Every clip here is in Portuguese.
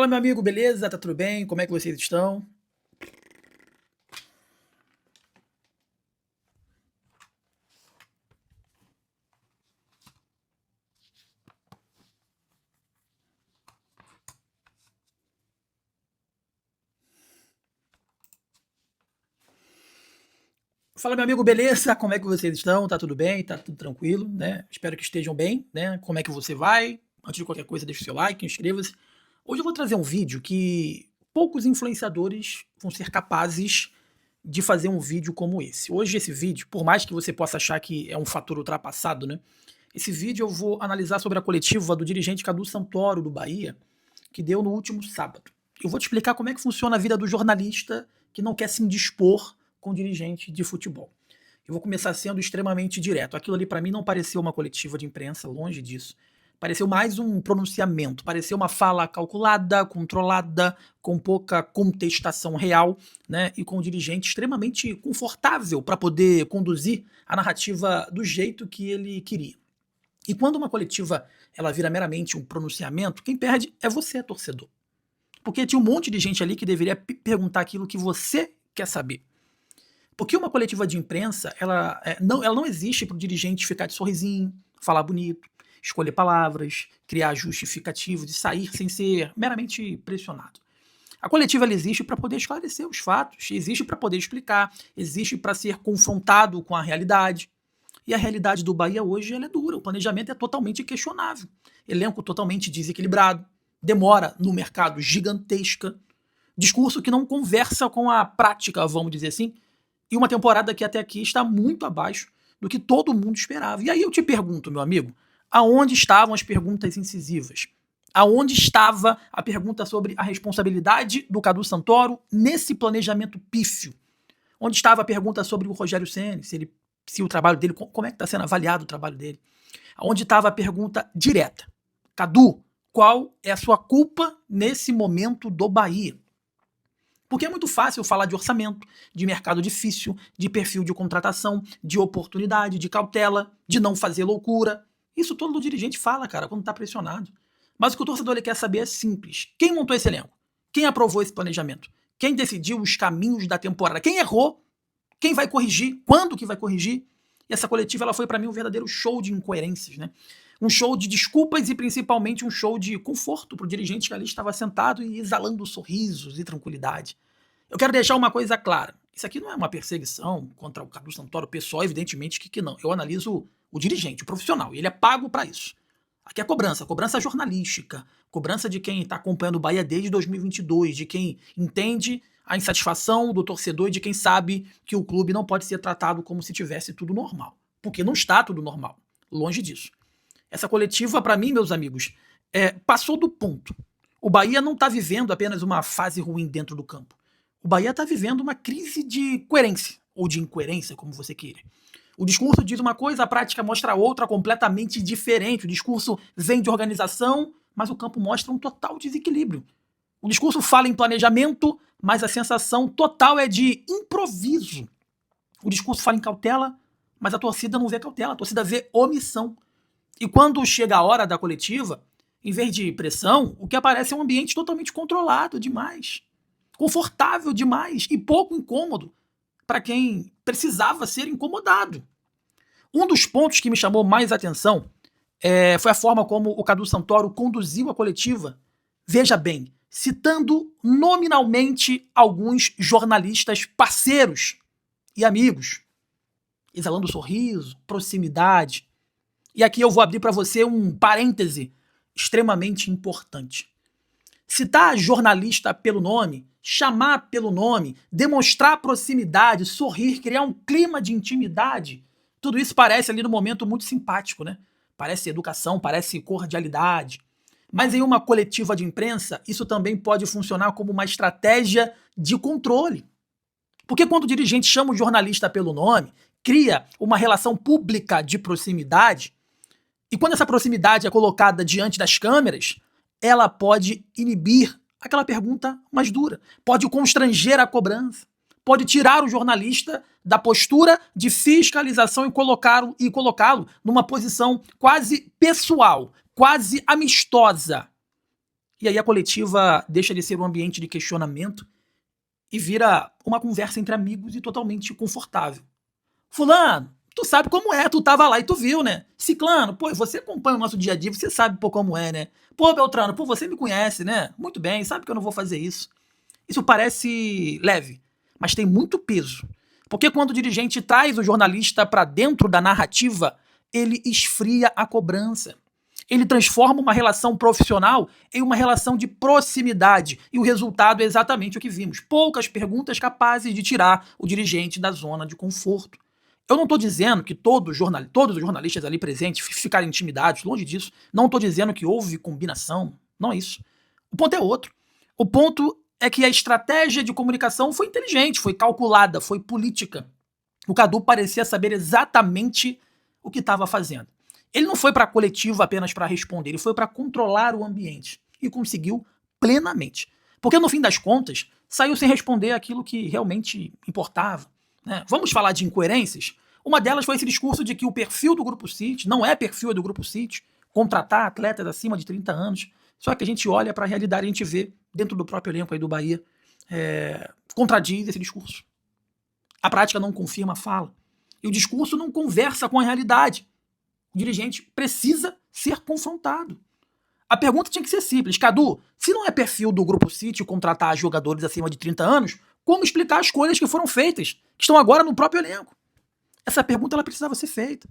Fala, meu amigo, beleza? Tá tudo bem? Como é que vocês estão? Fala, meu amigo, beleza? Como é que vocês estão? Tá tudo bem? Tá tudo tranquilo, né? Espero que estejam bem, né? Como é que você vai? Antes de qualquer coisa, deixa o seu like, inscreva-se. Hoje eu vou trazer um vídeo que poucos influenciadores vão ser capazes de fazer um vídeo como esse. Hoje esse vídeo, por mais que você possa achar que é um fator ultrapassado, né? Esse vídeo eu vou analisar sobre a coletiva do dirigente Cadu Santoro, do Bahia, que deu no último sábado. Eu vou te explicar como é que funciona a vida do jornalista que não quer se indispor com dirigente de futebol. Eu vou começar sendo extremamente direto. Aquilo ali para mim não pareceu uma coletiva de imprensa, longe disso. Pareceu mais um pronunciamento, pareceu uma fala calculada, controlada, com pouca contestação real, né? E com um dirigente extremamente confortável para poder conduzir a narrativa do jeito que ele queria. E quando uma coletiva ela vira meramente um pronunciamento, quem perde é você, torcedor. Porque tinha um monte de gente ali que deveria perguntar aquilo que você quer saber. Porque uma coletiva de imprensa, ela não existe para o dirigente ficar de sorrisinho, falar bonito, escolher palavras, criar justificativos e sair sem ser meramente pressionado. A coletiva ela existe para poder esclarecer os fatos, existe para poder explicar, existe para ser confrontado com a realidade. E a realidade do Bahia hoje ela é dura, o planejamento é totalmente questionável. Elenco totalmente desequilibrado, demora no mercado gigantesca, discurso que não conversa com a prática, vamos dizer assim, e uma temporada que até aqui está muito abaixo do que todo mundo esperava. E aí eu te pergunto, meu amigo, aonde estavam as perguntas incisivas? Aonde estava a pergunta sobre a responsabilidade do Cadu Santoro nesse planejamento pífio? Onde estava a pergunta sobre o Rogério Ceni, se o trabalho dele, como é que está sendo avaliado o trabalho dele? Onde estava a pergunta direta? Cadu, qual é a sua culpa nesse momento do Bahia? Porque é muito fácil falar de orçamento, de mercado difícil, de perfil de contratação, de oportunidade, de cautela, de não fazer loucura. Isso todo dirigente fala, cara, quando está pressionado. Mas o que o torcedor ele quer saber é simples. Quem montou esse elenco? Quem aprovou esse planejamento? Quem decidiu os caminhos da temporada? Quem errou? Quem vai corrigir? Quando que vai corrigir? E essa coletiva ela foi para mim um verdadeiro show de incoerências, né? Um show de desculpas e principalmente um show de conforto para o dirigente que ali estava sentado e exalando sorrisos e tranquilidade. Eu quero deixar uma coisa clara. Isso aqui não é uma perseguição contra o Cadu Santoro pessoal, evidentemente que não. Eu analiso o dirigente, o profissional, e ele é pago para isso. Aqui é cobrança jornalística, cobrança de quem está acompanhando o Bahia desde 2022, de quem entende a insatisfação do torcedor e de quem sabe que o clube não pode ser tratado como se tivesse tudo normal. Porque não está tudo normal. Longe disso. Essa coletiva, para mim, meus amigos, passou do ponto. O Bahia não está vivendo apenas uma fase ruim dentro do campo. O Bahia está vivendo uma crise de coerência, ou de incoerência, como você queira. O discurso diz uma coisa, a prática mostra outra completamente diferente. O discurso vem de organização, mas o campo mostra um total desequilíbrio. O discurso fala em planejamento, mas a sensação total é de improviso. O discurso fala em cautela, mas a torcida não vê cautela, a torcida vê omissão. E quando chega a hora da coletiva, em vez de pressão, o que aparece é um ambiente totalmente controlado demais, confortável demais e pouco incômodo para quem precisava ser incomodado. Um dos pontos que me chamou mais atenção foi a forma como o Cadu Santoro conduziu a coletiva. Veja bem, citando nominalmente alguns jornalistas parceiros e amigos, exalando sorriso, proximidade. E aqui eu vou abrir para você um parêntese extremamente importante. Citar jornalista pelo nome, chamar pelo nome, demonstrar proximidade, sorrir, criar um clima de intimidade, tudo isso parece ali no momento muito simpático, né? Parece educação, parece cordialidade. Mas em uma coletiva de imprensa, isso também pode funcionar como uma estratégia de controle. Porque quando o dirigente chama o jornalista pelo nome, cria uma relação pública de proximidade, e quando essa proximidade é colocada diante das câmeras, ela pode inibir aquela pergunta mais dura, pode constranger a cobrança, pode tirar o jornalista da postura de fiscalização e colocá-lo numa posição quase pessoal, quase amistosa. E aí a coletiva deixa de ser um ambiente de questionamento e vira uma conversa entre amigos e totalmente confortável. Fulano, tu sabe como é, tu tava lá e tu viu, né? Ciclano, pô, você acompanha o nosso dia a dia, você sabe pô, como é, né? Pô, Beltrano, pô, você me conhece, né? Muito bem, sabe que eu não vou fazer isso. Isso parece leve, mas tem muito peso. Porque quando o dirigente traz o jornalista para dentro da narrativa, ele esfria a cobrança. Ele transforma uma relação profissional em uma relação de proximidade. E o resultado é exatamente o que vimos. Poucas perguntas capazes de tirar o dirigente da zona de conforto. Eu não estou dizendo que todos os jornalistas ali presentes ficaram intimidados, longe disso. Não estou dizendo que houve combinação, não é isso. O ponto é outro. O ponto é que a estratégia de comunicação foi inteligente, foi calculada, foi política. O Cadu parecia saber exatamente o que estava fazendo. Ele não foi para a coletiva apenas para responder, ele foi para controlar o ambiente. E conseguiu plenamente. Porque no fim das contas, saiu sem responder aquilo que realmente importava. Né? Vamos falar de incoerências? Uma delas foi esse discurso de que o perfil do Grupo City não é perfil do Grupo City, contratar atletas acima de 30 anos. Só que a gente olha para a realidade e a gente vê, dentro do próprio elenco aí do Bahia, contradiz esse discurso. A prática não confirma a fala. E o discurso não conversa com a realidade. O dirigente precisa ser confrontado. A pergunta tinha que ser simples. Cadu, se não é perfil do Grupo City contratar jogadores acima de 30 anos, como explicar as escolhas que foram feitas, que estão agora no próprio elenco? Essa pergunta ela precisava ser feita.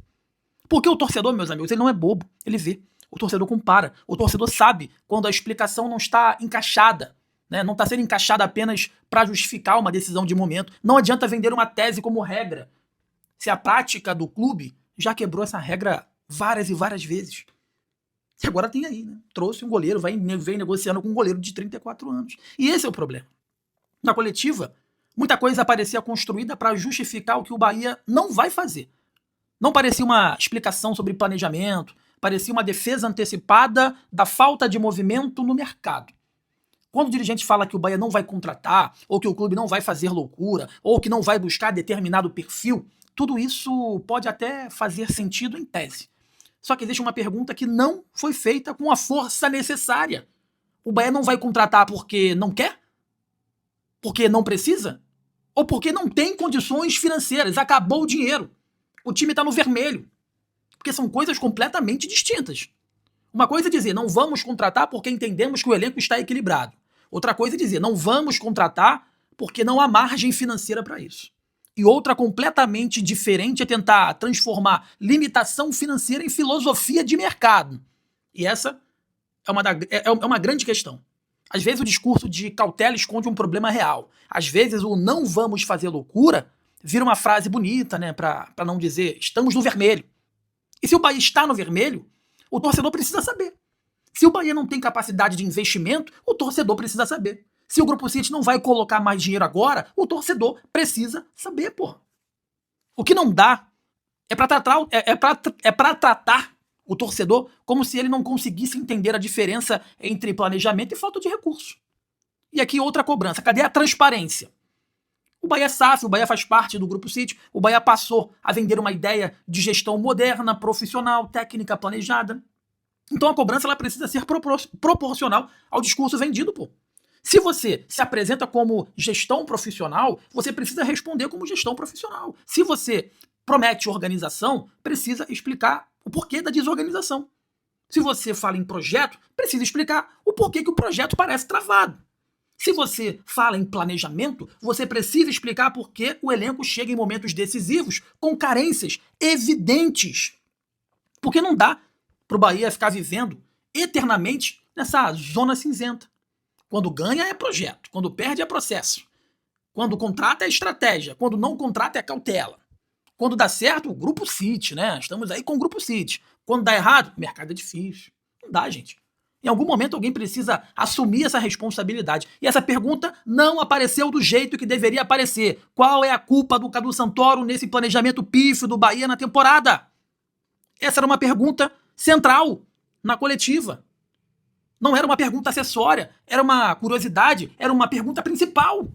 Porque o torcedor, meus amigos, ele não é bobo. Ele vê. O torcedor compara. O torcedor sabe quando a explicação não está encaixada. Né? Não está sendo encaixada apenas para justificar uma decisão de momento. Não adianta vender uma tese como regra. Se a prática do clube já quebrou essa regra várias e várias vezes. E agora tem aí, né? Trouxe um goleiro, vem negociando com um goleiro de 34 anos. E esse é o problema. Na coletiva, muita coisa parecia construída para justificar o que o Bahia não vai fazer. Não parecia uma explicação sobre planejamento, parecia uma defesa antecipada da falta de movimento no mercado. Quando o dirigente fala que o Bahia não vai contratar, ou que o clube não vai fazer loucura, ou que não vai buscar determinado perfil, tudo isso pode até fazer sentido em tese. Só que existe uma pergunta que não foi feita com a força necessária. O Bahia não vai contratar porque não quer? Porque não precisa? Ou porque não tem condições financeiras? Acabou o dinheiro. O time está no vermelho. Porque são coisas completamente distintas. Uma coisa é dizer, não vamos contratar porque entendemos que o elenco está equilibrado. Outra coisa é dizer, não vamos contratar porque não há margem financeira para isso. E outra completamente diferente é tentar transformar limitação financeira em filosofia de mercado. E essa é uma grande questão. Às vezes o discurso de cautela esconde um problema real. Às vezes o não vamos fazer loucura vira uma frase bonita, né, para não dizer estamos no vermelho. E se o Bahia está no vermelho, o torcedor precisa saber. Se o Bahia não tem capacidade de investimento, o torcedor precisa saber. Se o Grupo City não vai colocar mais dinheiro agora, o torcedor precisa saber, pô. O que não dá é para tratar o torcedor como se ele não conseguisse entender a diferença entre planejamento e falta de recurso. E aqui outra cobrança. Cadê a transparência? O Bahia é SAF, o Bahia faz parte do Grupo City, o Bahia passou a vender uma ideia de gestão moderna, profissional, técnica, planejada. Então a cobrança ela precisa ser proporcional ao discurso vendido, pô. Se você se apresenta como gestão profissional, você precisa responder como gestão profissional. Se você promete organização, precisa explicar o porquê da desorganização. Se você fala em projeto, precisa explicar o porquê que o projeto parece travado. Se você fala em planejamento, você precisa explicar por que o elenco chega em momentos decisivos com carências evidentes. Porque não dá para o Bahia ficar vivendo eternamente nessa zona cinzenta. Quando ganha é projeto, quando perde é processo. Quando contrata é estratégia, quando não contrata é cautela. Quando dá certo, o Grupo City, né? Estamos aí com o Grupo City. Quando dá errado, o mercado é difícil. Não dá, gente. Em algum momento alguém precisa assumir essa responsabilidade. E essa pergunta não apareceu do jeito que deveria aparecer. Qual é a culpa do Cadu Santoro nesse planejamento pífio do Bahia na temporada? Essa era uma pergunta central na coletiva. Não era uma pergunta acessória, era uma curiosidade, era uma pergunta principal.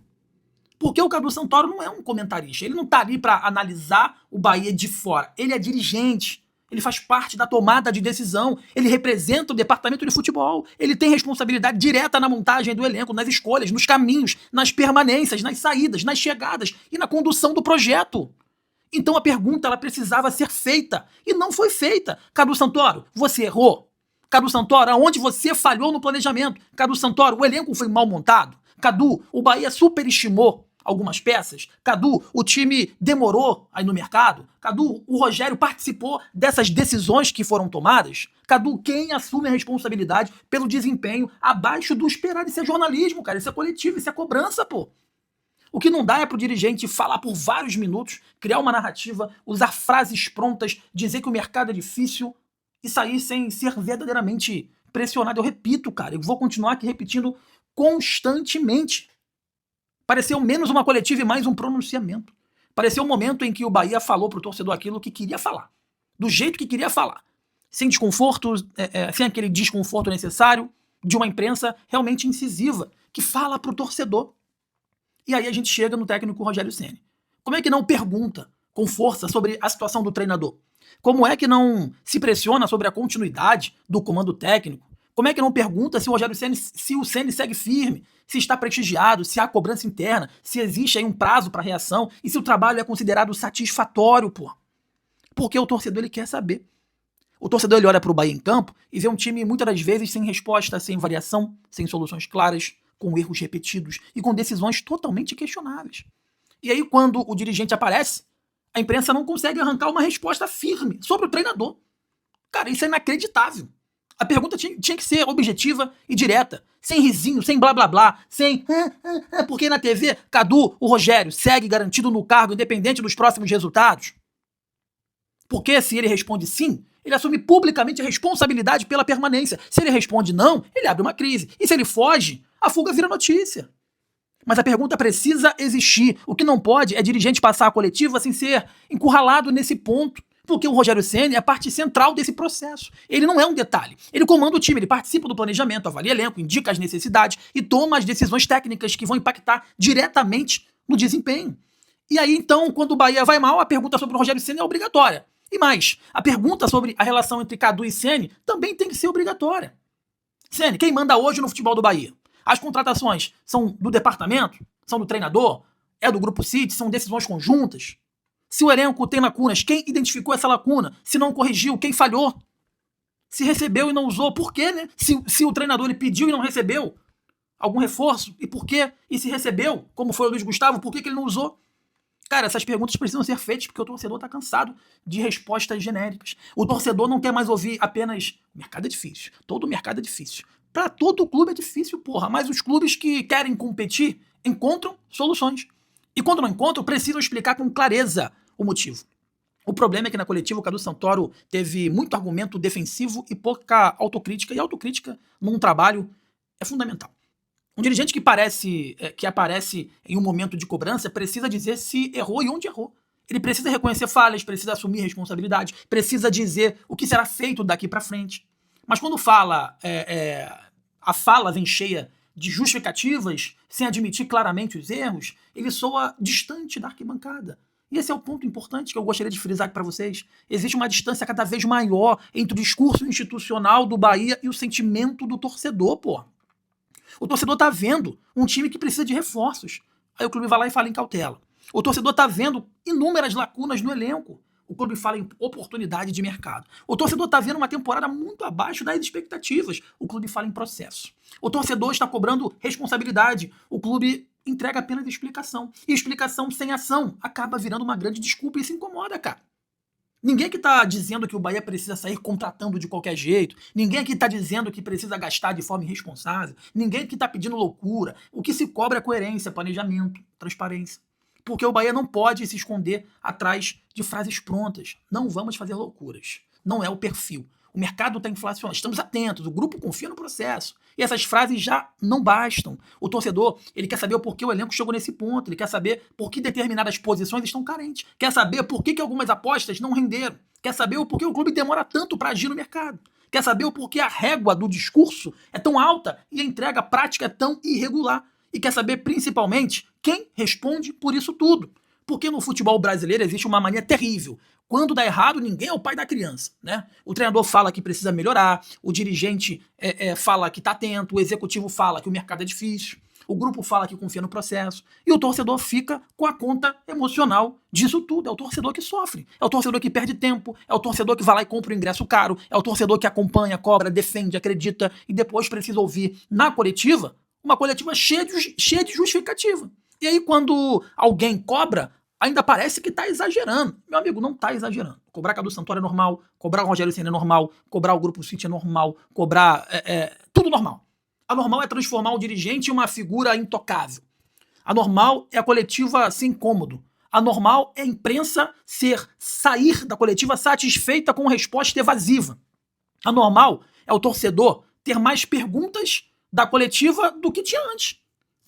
Porque o Cadu Santoro não é um comentarista, ele não está ali para analisar o Bahia de fora, ele é dirigente. Ele faz parte da tomada de decisão. Ele representa o departamento de futebol. Ele tem responsabilidade direta na montagem do elenco, nas escolhas, nos caminhos, nas permanências, nas saídas, nas chegadas e na condução do projeto. Então a pergunta ela precisava ser feita e não foi feita. Cadu Santoro, você errou? Cadu Santoro, aonde você falhou no planejamento? Cadu Santoro, o elenco foi mal montado? Cadu, o Bahia superestimou algumas peças? Cadu, o time demorou aí no mercado? Cadu, o Rogério participou dessas decisões que foram tomadas? Cadu, quem assume a responsabilidade pelo desempenho abaixo do esperado? Isso é jornalismo, cara, isso é coletivo, isso é cobrança, pô. O que não dá é pro dirigente falar por vários minutos, criar uma narrativa, usar frases prontas, dizer que o mercado é difícil e sair sem ser verdadeiramente pressionado. Eu repito, cara, eu vou continuar aqui repetindo constantemente. Pareceu menos uma coletiva e mais um pronunciamento. Pareceu um momento em que o Bahia falou pro torcedor aquilo que queria falar. Do jeito que queria falar. Sem desconforto, sem aquele desconforto necessário de uma imprensa realmente incisiva, que fala pro torcedor. E aí a gente chega no técnico Rogério Ceni. Como é que não pergunta com força sobre a situação do treinador? Como é que não se pressiona sobre a continuidade do comando técnico? Como é que não pergunta se o Rogério Ceni, se o Ceni segue firme, se está prestigiado, se há cobrança interna, se existe aí um prazo para reação e se o trabalho é considerado satisfatório, pô? Porque o torcedor ele quer saber. O torcedor ele olha para o Bahia em campo e vê um time muitas das vezes sem resposta, sem variação, sem soluções claras, com erros repetidos e com decisões totalmente questionáveis. E aí quando o dirigente aparece, a imprensa não consegue arrancar uma resposta firme sobre o treinador. Cara, isso é inacreditável. A pergunta tinha que ser objetiva e direta, sem risinho, sem blá blá blá, sem porque na TV, Cadu, o Rogério, segue garantido no cargo independente dos próximos resultados. Porque se ele responde sim, ele assume publicamente a responsabilidade pela permanência. Se ele responde não, ele abre uma crise. E se ele foge, a fuga vira notícia. Mas a pergunta precisa existir. O que não pode é dirigente passar a coletiva sem ser encurralado nesse ponto. Porque o Rogério Ceni é a parte central desse processo. Ele não é um detalhe. Ele comanda o time, ele participa do planejamento, avalia elenco, indica as necessidades e toma as decisões técnicas que vão impactar diretamente no desempenho. E aí, então, quando o Bahia vai mal, a pergunta sobre o Rogério Ceni é obrigatória. E mais, a pergunta sobre a relação entre Cadu e Ceni também tem que ser obrigatória. Ceni, quem manda hoje no futebol do Bahia? As contratações são do departamento? São do treinador? É do Grupo City? São decisões conjuntas? Se o elenco tem lacunas, quem identificou essa lacuna? Se não corrigiu, quem falhou? Se recebeu e não usou, por quê, né? Se o treinador ele pediu e não recebeu algum reforço, e por quê? E se recebeu, como foi o Luiz Gustavo, por que ele não usou? Cara, essas perguntas precisam ser feitas porque o torcedor está cansado de respostas genéricas. O torcedor não quer mais ouvir apenas o mercado é difícil, todo mercado é difícil. Para todo clube é difícil, porra, mas os clubes que querem competir encontram soluções. E quando não encontram, precisam explicar com clareza o motivo. O problema é que na coletiva o Cadu Santoro teve muito argumento defensivo e pouca autocrítica, e autocrítica num trabalho é fundamental. Um dirigente que aparece em um momento de cobrança precisa dizer se errou e onde errou. Ele precisa reconhecer falhas, precisa assumir responsabilidade, precisa dizer o que será feito daqui para frente. Mas quando a fala vem cheia de justificativas, sem admitir claramente os erros, ele soa distante da arquibancada. E esse é o ponto importante que eu gostaria de frisar aqui para vocês. Existe uma distância cada vez maior entre o discurso institucional do Bahia e o sentimento do torcedor, pô. O torcedor tá vendo um time que precisa de reforços. Aí o clube vai lá e fala em cautela. O torcedor tá vendo inúmeras lacunas no elenco. O clube fala em oportunidade de mercado. O torcedor tá vendo uma temporada muito abaixo das expectativas. O clube fala em processo. O torcedor está cobrando responsabilidade. O clube entrega apenas explicação. E explicação sem ação acaba virando uma grande desculpa e isso incomoda, cara. Ninguém que está dizendo que o Bahia precisa sair contratando de qualquer jeito. Ninguém que está dizendo que precisa gastar de forma irresponsável. Ninguém que está pedindo loucura. O que se cobra é coerência, planejamento, transparência. Porque o Bahia não pode se esconder atrás de frases prontas. Não vamos fazer loucuras. Não é o perfil. O mercado está inflacionado. Estamos atentos. O grupo confia no processo. E essas frases já não bastam. O torcedor, ele quer saber o porquê o elenco chegou nesse ponto. Ele quer saber por que determinadas posições estão carentes. Quer saber por que algumas apostas não renderam. Quer saber o porquê o clube demora tanto para agir no mercado. Quer saber o porquê a régua do discurso é tão alta e a entrega prática é tão irregular. E quer saber, principalmente, quem responde por isso tudo. Porque no futebol brasileiro existe uma mania terrível. Quando dá errado, ninguém é o pai da criança, né? O treinador fala que precisa melhorar, o dirigente fala que tá atento, o executivo fala que o mercado é difícil, o grupo fala que confia no processo, e o torcedor fica com a conta emocional disso tudo. É o torcedor que sofre, é o torcedor que perde tempo, é o torcedor que vai lá e compra o ingresso caro, é o torcedor que acompanha, cobra, defende, acredita, e depois precisa ouvir na coletiva, uma coletiva cheia de justificativa. E aí quando alguém cobra, ainda parece que tá exagerando. Meu amigo, não tá exagerando. Cobrar Cadu Santoro é normal, cobrar o Rogério Ceni é normal, cobrar o Grupo City é normal, cobrar... tudo normal. A normal é transformar o dirigente em uma figura intocável. A normal é a coletiva ser incômodo. A normal é a imprensa sair da coletiva satisfeita com resposta evasiva. A normal é o torcedor ter mais perguntas da coletiva do que tinha antes.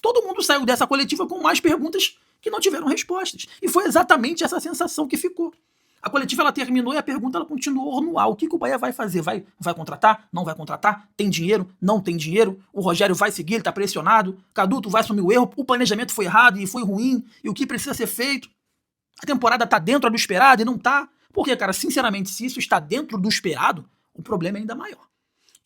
Todo mundo saiu dessa coletiva com mais perguntas que não tiveram respostas. E foi exatamente essa sensação que ficou. A coletiva ela terminou e a pergunta ela continuou no ar. O que o Bahia vai fazer? Vai contratar? Não vai contratar? Tem dinheiro? Não tem dinheiro? O Rogério vai seguir? Ele está pressionado? Cadu, tu vai assumir o erro? O planejamento foi errado e foi ruim? E o que precisa ser feito? A temporada está dentro do esperado e não está? Porque, cara, sinceramente, se isso está dentro do esperado, o problema é ainda maior.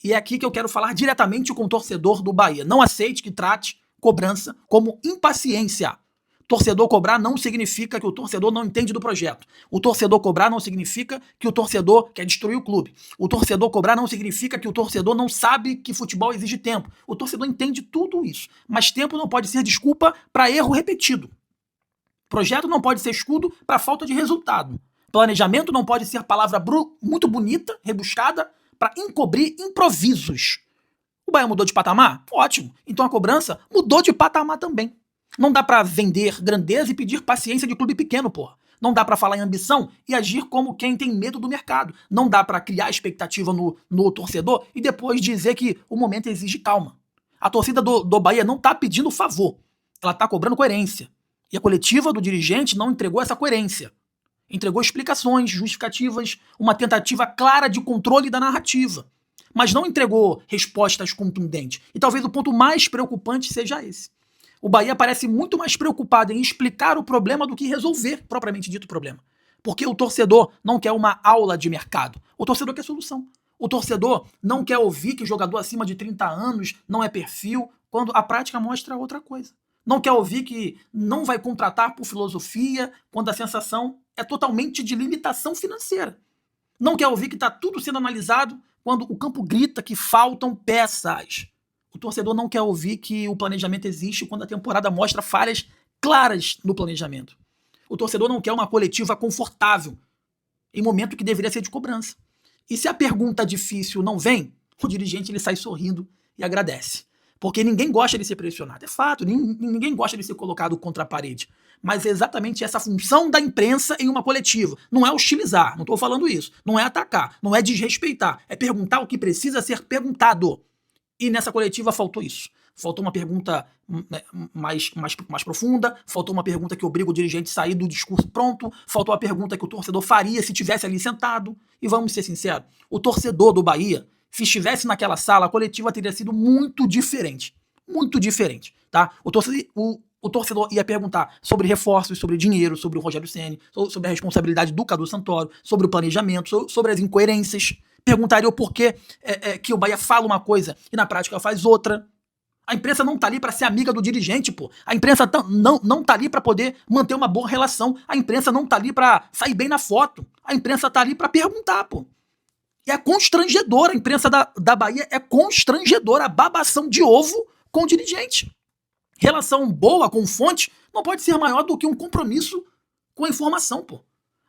E é aqui que eu quero falar diretamente com o torcedor do Bahia. Não aceite que trate cobrança como impaciência. Torcedor cobrar não significa que o torcedor não entende do projeto. O torcedor cobrar não significa que o torcedor quer destruir o clube. O torcedor cobrar não significa que o torcedor não sabe que futebol exige tempo. O torcedor entende tudo isso. Mas tempo não pode ser desculpa para erro repetido. Projeto não pode ser escudo para falta de resultado. Planejamento não pode ser palavra muito bonita, rebuscada, para encobrir improvisos. O Bahia mudou de patamar? Ótimo. Então a cobrança mudou de patamar também. Não dá pra vender grandeza e pedir paciência de clube pequeno, porra. Não dá pra falar em ambição e agir como quem tem medo do mercado. Não dá pra criar expectativa no torcedor e depois dizer que o momento exige calma. A torcida do Bahia não tá pedindo favor. Ela tá cobrando coerência. E a coletiva do dirigente não entregou essa coerência. Entregou explicações, justificativas, uma tentativa clara de controle da narrativa. Mas não entregou respostas contundentes. E talvez o ponto mais preocupante seja esse. O Bahia parece muito mais preocupado em explicar o problema do que resolver, propriamente dito, o problema. Porque o torcedor não quer uma aula de mercado. O torcedor quer solução. O torcedor não quer ouvir que o jogador acima de 30 anos não é perfil, quando a prática mostra outra coisa. Não quer ouvir que não vai contratar por filosofia, quando a sensação é totalmente de limitação financeira. Não quer ouvir que está tudo sendo analisado quando o campo grita que faltam peças. O torcedor não quer ouvir que o planejamento existe quando a temporada mostra falhas claras no planejamento. O torcedor não quer uma coletiva confortável em momento que deveria ser de cobrança. E se a pergunta difícil não vem, o dirigente ele sai sorrindo e agradece. Porque ninguém gosta de ser pressionado. É fato, ninguém gosta de ser colocado contra a parede. Mas é exatamente essa função da imprensa em uma coletiva. Não é hostilizar, não estou falando isso. Não é atacar, não é desrespeitar. É perguntar o que precisa ser perguntado. E nessa coletiva faltou isso. Faltou uma pergunta mais profunda, faltou uma pergunta que obriga o dirigente a sair do discurso pronto, faltou a pergunta que o torcedor faria se tivesse ali sentado. E vamos ser sinceros, o torcedor do Bahia, se estivesse naquela sala, a coletiva teria sido muito diferente. Muito diferente, tá? O torcedor ia perguntar sobre reforços, sobre dinheiro, sobre o Rogério Ceni, sobre a responsabilidade do Cadu Santoro, sobre o planejamento, sobre as incoerências. Perguntaria o porquê que o Bahia fala uma coisa e na prática faz outra. A imprensa não tá ali para ser amiga do dirigente, pô. A imprensa não tá ali para poder manter uma boa relação. A imprensa não tá ali para sair bem na foto. A imprensa tá ali para perguntar, pô. E é constrangedora, a imprensa da Bahia é constrangedora, a babação de ovo com o dirigente. Relação boa com fonte não pode ser maior do que um compromisso com a informação, pô.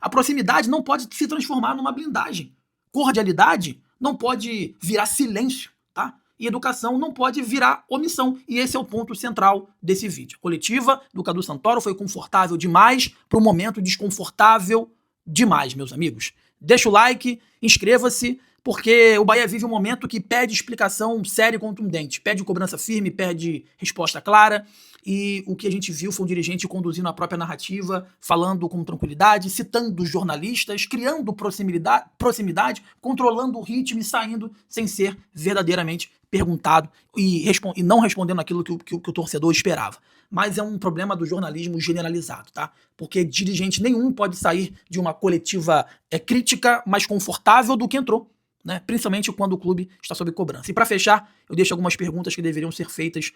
A proximidade não pode se transformar numa blindagem. Cordialidade não pode virar silêncio, tá? E educação não pode virar omissão. E esse é o ponto central desse vídeo. A coletiva do Cadu Santoro foi confortável demais para um momento desconfortável demais, meus amigos. Deixa o like, inscreva-se porque o Bahia vive um momento que pede explicação séria e contundente, pede cobrança firme, pede resposta clara, e o que a gente viu foi um dirigente conduzindo a própria narrativa, falando com tranquilidade, citando jornalistas, criando proximidade, controlando o ritmo e saindo sem ser verdadeiramente perguntado e não respondendo aquilo que o torcedor esperava. Mas é um problema do jornalismo generalizado, tá? Porque dirigente nenhum pode sair de uma coletiva crítica mais confortável do que entrou, né? Principalmente quando o clube está sob cobrança. E para fechar, eu deixo algumas perguntas que deveriam ser feitas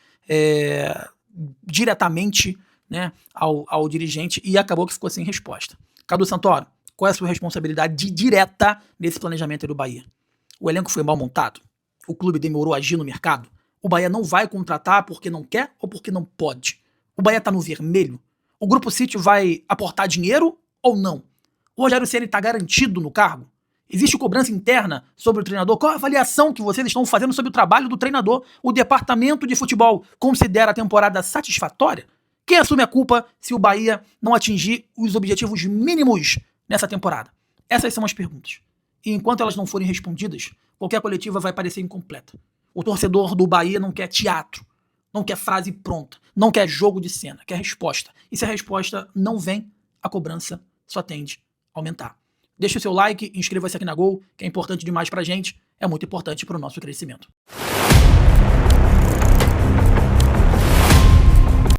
diretamente, né, ao dirigente, e acabou que ficou sem resposta. Cadu Santoro, qual é a sua responsabilidade direta nesse planejamento do Bahia? O elenco foi mal montado? O clube demorou a agir no mercado? O Bahia não vai contratar porque não quer ou porque não pode? O Bahia tá no vermelho? O Grupo City vai aportar dinheiro ou não? O Rogério Ceni tá garantido no cargo? Existe cobrança interna sobre o treinador? Qual a avaliação que vocês estão fazendo sobre o trabalho do treinador? O departamento de futebol considera a temporada satisfatória? Quem assume a culpa se o Bahia não atingir os objetivos mínimos nessa temporada? Essas são as perguntas. E enquanto elas não forem respondidas, qualquer coletiva vai parecer incompleta. O torcedor do Bahia não quer teatro, não quer frase pronta, não quer jogo de cena, quer resposta. E se a resposta não vem, a cobrança só tende a aumentar. Deixe o seu like, inscreva-se aqui na Gol, que é importante demais pra gente, é muito importante pro nosso crescimento.